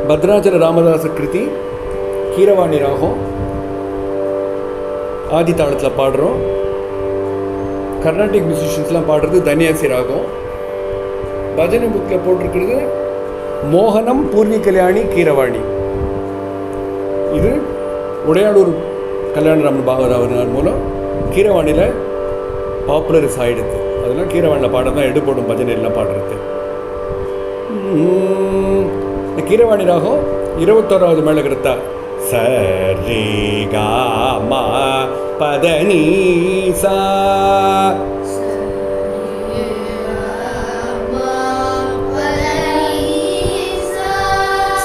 பத்ராச்சல ராமதாச கிருதி, கீரவாணி ராகம், ஆதி தாளத்தில் பாடுறோம். கர்நாடிக் மியூசிஷியன்ஸ்லாம் பாடுறது தன்யாசி ராகம். பஜனை புக்கில் போட்டிருக்கிறது மோகனம், பூர்வி கல்யாணி, கீரவாணி. இது உடையாளூர் கல்யாணராமன் பாகவதாவின் மூலம் கீரவாணியில் பாப்புலரிஸ் ஆகிடுது. அதெல்லாம் கீரவாணியில் பாட தான் எடுப்படும் பஜனைலாம் பாடுறது. இந்த கீரவாணி ராகம் 21வது மேளகர்த்தா சரி காமா பதனி சா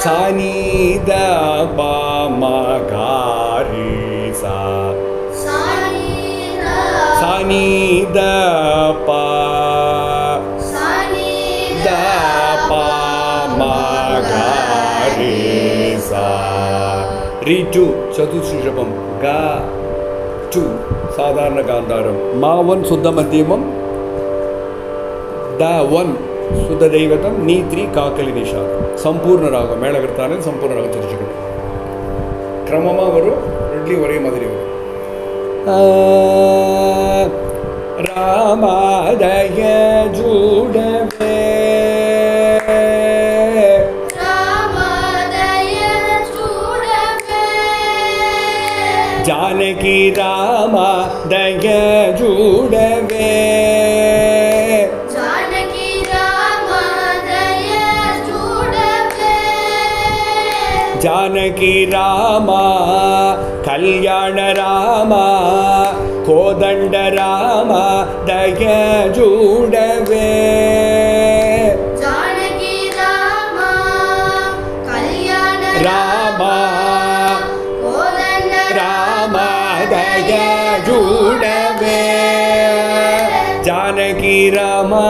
சானி த பா மா காரி சா சானி த பா த பா மா காரி சா ரி டூ சதுஸ்ருஷபம் கா டூ சாதாரண காந்தாரம் மா ஒன் சுத்த மத்தியமம் த ஒன் சுத்த தெய்வதம் நீ த்ரீ காக்கலி நிஷாதம். சம்பூர்ண ராகம் மேளகர்த்தாலே சம்பூர்ண ராகம் தெரிஞ்சுக்கணும். கிரமமாக வரும், ரெண்டுலேயும் ஒரே மாதிரி வரும். ராமாதய ஜூடவே ஜானகி ராமாதய ஜூடவே ஜானகி ராமா கல்யாண ராமா கோதண்ட ராமா தய ஜூடவே ஜானகி ராமா கல்யாண ராமா கோதண்ட ராமா தய ஜூடவே ஜானகி ராமா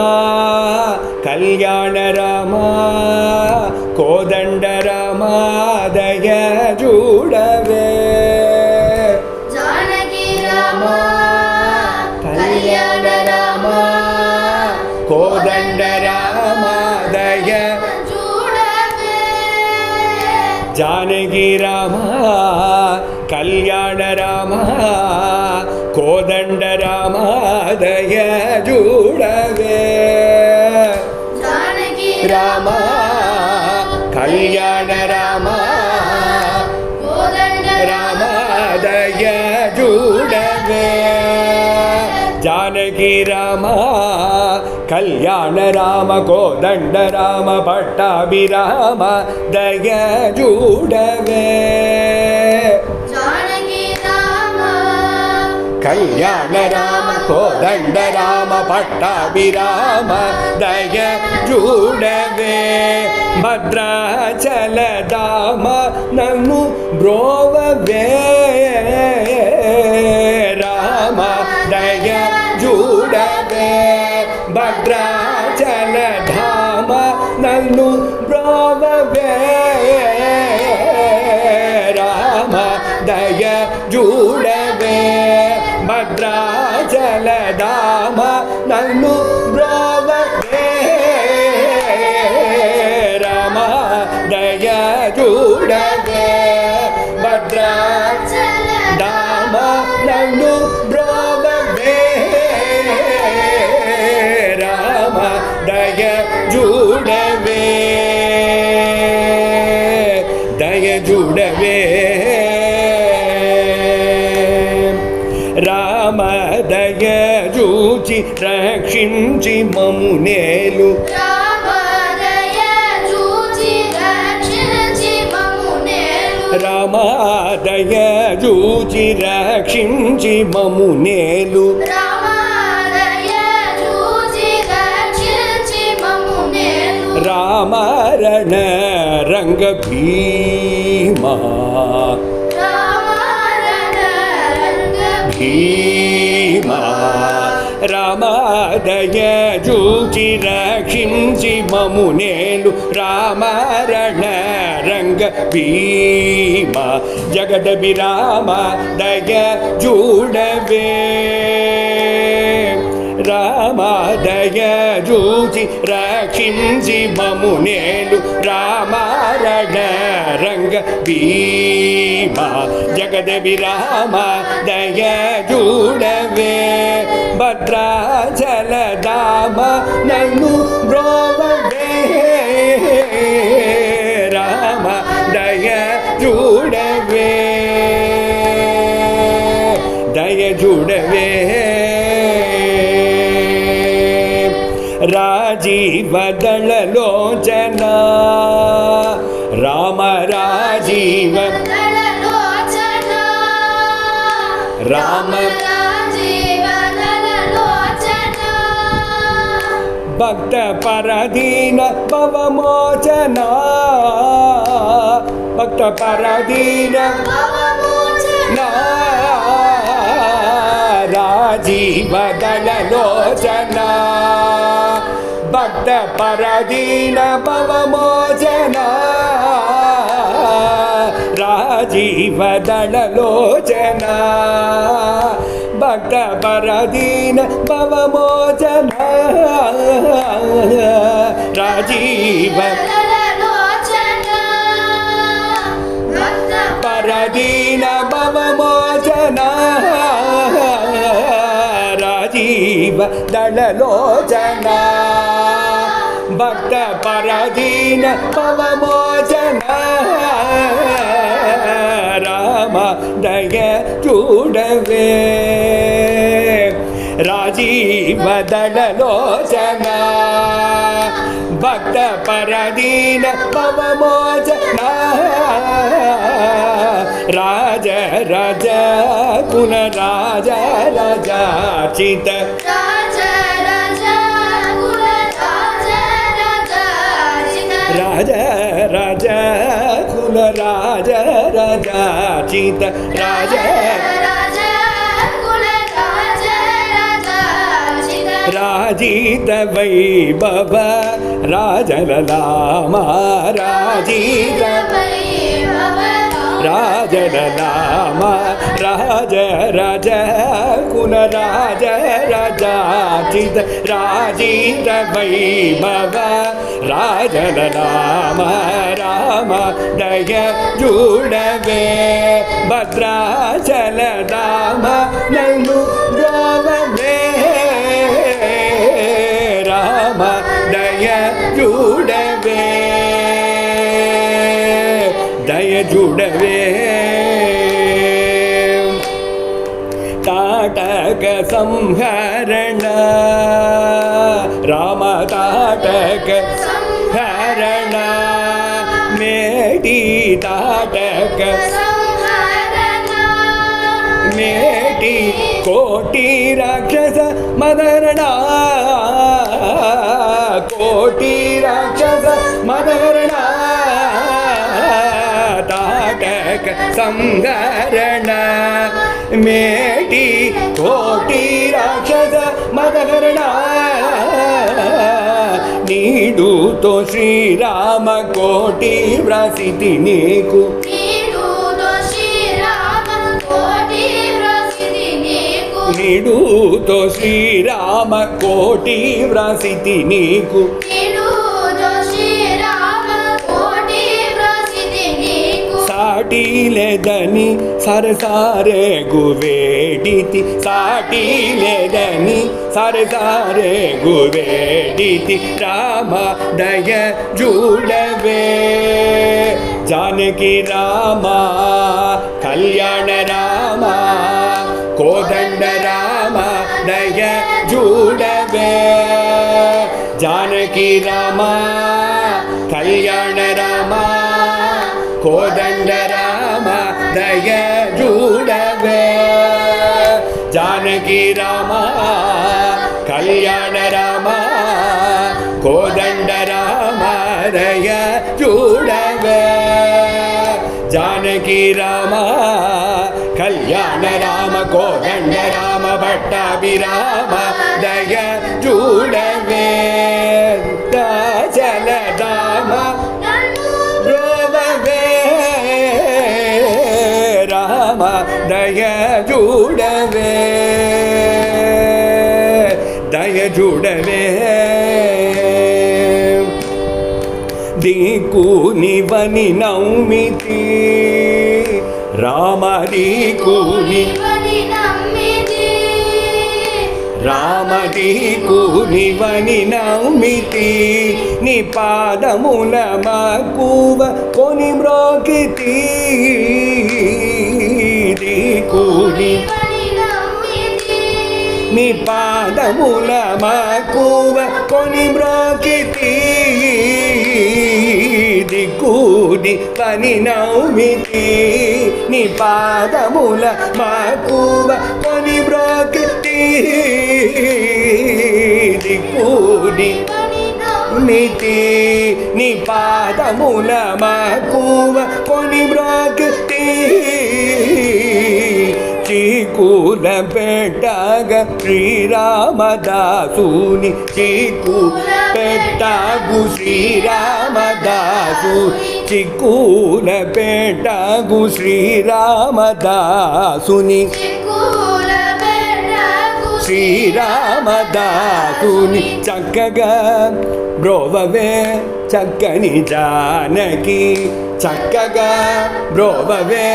கல்யாண ராமா கோதண்ட ராமா தய ஜூடவே ஜானகி ராமா கல்யாண ராமா கோதண்ட ராமா தய ஜூடவே ஜானகி ராமா கல்யாண ராமா கோதண்ட ராமா தய ஜூடவே ஜானகி ராமா கல்யாண ராமா கோதண்ட ராமா தய ஜூடவே ஜானகி ராமா கல்யாண ராம கோதண்ட ராம பட்டாபிராம தய ஜூடவே ஜானகி ராமா கல்யாண ராம கோதண்ட ராம பட்டாபிராம தய ஜூடவே ಭದ್ರಾಚಲ ಧಾಮ ನನ್ನು ಬ್ರೋವವೇ ರಾಮ ದಯ ಜೂಡವೇ ಭದ್ರಾಚಲ ಧಾಮ ನನ್ನು ಬ್ರೋವವೇ ರಾಮ ದಯ ಜೂಡವೇ ಭದ್ರಾಚಲ ಧಾಮ ನನ್ನು ಬ್ರೋವವೇ ದಯ ಜೂಡವೇ ಭದ್ರಾಚಲ ಧಾಮ ನನ್ನು ಬ್ರೋವವೇ ರಾಮ ದಯ ಜೂಡವೇ ದಯ ಜೂಡವೇ రామ దయ జూచి రక్షించి మమునేలు రామ దయ జూచి రక్షించి మమునేలు రామరణ రంగ భీమా భీమా రామ దయ జూచి రక్షించి మమునేలు రామరణ రంగ భీమా జగదభిరామ దయ జూడవే రామ దయ జూచి రక్షించి మమునేలు రామరణ ರಂಗ ಭೀಮ ಜಗದಭಿರಾಮ ದಯ ಜೂಡವೇ ಭದ್ರಾಚಲಧಾಮ ನನ್ನು ಬ್ರೋವೇ ರಾಮ ದಯ ಜೂಡವೇ ದಯ ಜೂಡವೇ ರಾಜೀವದಳ ಲೋಚನ ರಾಮ ರಾಜೀವ ರಾಮ ಭಕ್ತ ಪರದೀನ ಭವಮೋಚನ ಭಕ್ತ ಪರದೀನ ರಾಜೀವದಳ ಲೋಚನ ಭಕ್ತ ಪರದೀನ ಭವಮೋಚನ ರಾಜೀವದಳ ಲೋಚನ ಭಕ್ತ ಪರದೀನ ಭವಮೋಚನ ರಾಜೀವ ಪರದೀನ ಭವಮೋಚನ ರಾಜೀವ ದಳಲೋಚನ ಭಕ್ತ ಪರದೀನ ಭವಮೋಚನ ರಾಮ ದಯ ಚೂಡವೇ ರಾಜೀವ ದಳಲೋಚನ ಭಕ್ತ ಪರದೀನ ಭವಮೋಚನ ರಾಜ ರಾಜ ಕುಲ ರಾಜ ರಾಜಾಚಿತ ರಾಜ ರಾಜ ಕುಲ ರಾಜ ರಾಜಾಚಿತ ರಾಜ ರಾಜಿತ ವೈಭವ ರಾಜಲಲಾಮ ರಾಜಿತ ರಾಜಲಲಾಮ ರಾಜ ರಾಜ ಕುಲ ರಾಜ ರಾಜಾಚಿತ ರಾಜಿತ ವೈಭವ ರಾಜಲಲಾಮ ರಾಮ ದಯ ಜೂಡವೇ ಭದ್ರಾಚಲಧಾಮ ನನ್ನು ಗೋವೇ ರಾಮ ದಯ ಜೂಡವೇ ದಯ ಜೂಡವೇ ತಾಟಕ ಸಂಹರಣ ರಾಮ ತಾಟಕ ಸಂಹರಣ ಮೇಟಿ ತಾಟಕ ಮೇಟಿ ಕೋಟಿ ರಾಕ್ಷಸ ಮದರಣ ಕೋಟಿ ರಾಕ್ಷಸ ಮದರಣ ತಾಟಕ ಸಂಹರಣ ಮೇಟಿ ಕೋಟಿ ರಾಕ್ಷಸ ಮದರಣ ನೀಡುತ್ತೋ ಶ್ರೀರಾಮ ಕೋಟಿ ವ್ರಸಿತಿ ನೀಕು ನೀಡುತ್ತೋ ಶ್ರೀರಾಮ ಕೋಟಿ ವ್ರಸಿತಿ ನೀಕು ಸಾಟಿಲೆ ದನಿ ಸರಸಾರೆ ಗುವೇಡಿತಿ ಸಾಟಿಲೆ ದನಿ ಸರಸಾರೆ ಗುವೇಡಿತಿ ರಾಮ ದಯ ಜೂಡವೇ ಜಾನಕಿ ರಾಮ ಕಲ್ಯಾಣ ರಾಮ ಕೋದಂಡ ರಾಮ ದಯ ಜೂಡವೇ ಜಾನಕಿ ರಾಮ ಕಲ್ಯಾಣ ರಾಮ ಕೋದಂಡ ರಾಮ ದಯ ಜೂಡವೇ ಜಾನಕಿ ರಾಮ ಕಲ್ಯಾಣ ರಾಮ ಕೋದಂಡ ರಾಮ ದಯ ಜೂಡವೇ ಜಾನಕಿ ರಾಮ ಕಲ್ಯಾಣ ರಾಮ ಕೋದಂಡ ರಾಮ ಭಟ್ಟಾಭಿರಾಮ ದಯ ಜೂಡವೇ ಜಲಧಾಮ ರೋವವೇ ರಾಮ ದಯ ಜೂಡವೇ ದಯ ಜೂಡವೇ దిక్కు నివని నౌమితి రామ దిక్కు నీవని నమ్మితి రామ దిక్కు నివని నౌమితి నీ పాదముల మక్కువ కొని మ్రోకితి దిక్కు నీవని నమ్మితి నీ పాదముల మక్కువ కొని మ్రోకితి దిక్కుని పని నౌమితి నీ పాదముల మక్కువ కొని మ్రోకితి దిక్కుని నితి నీ పాదముల మక్కువ కొని మ్రోకితి చీకూల పెట్టగ శ్రీరామదాసుని చీకూల పెట్టగు శ్రీరామదాసు చిక్కూల పెట్టగు శ్రీరామదాసుని చిక్కుల బెర్రకు శ్రీరామదాసుని చక్కగా బ్రోవవే చక్కని జానకి చక్కగా బ్రోవవే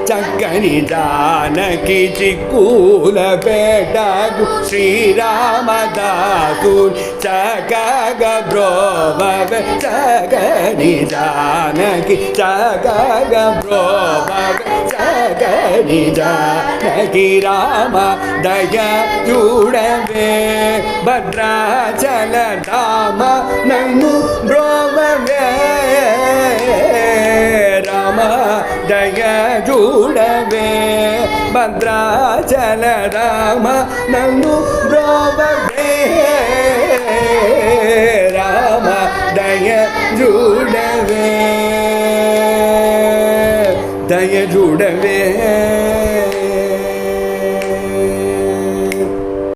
చక్కని జానకి చిక్కూల పెట్టగు శ్రీరామదాసు చక్కగా బ్రోవవే చక్కని జానకి చక్కగా బ్రోవవే చక్కని జానకి రామ దయ చూడవే భద్రాచల రామ నన్ను బ్రోవవే రామ దయ చూడవే భద్రాచల రామ నన్ను బ్రోవవే రామ దయ చూడవే దయ చూడవే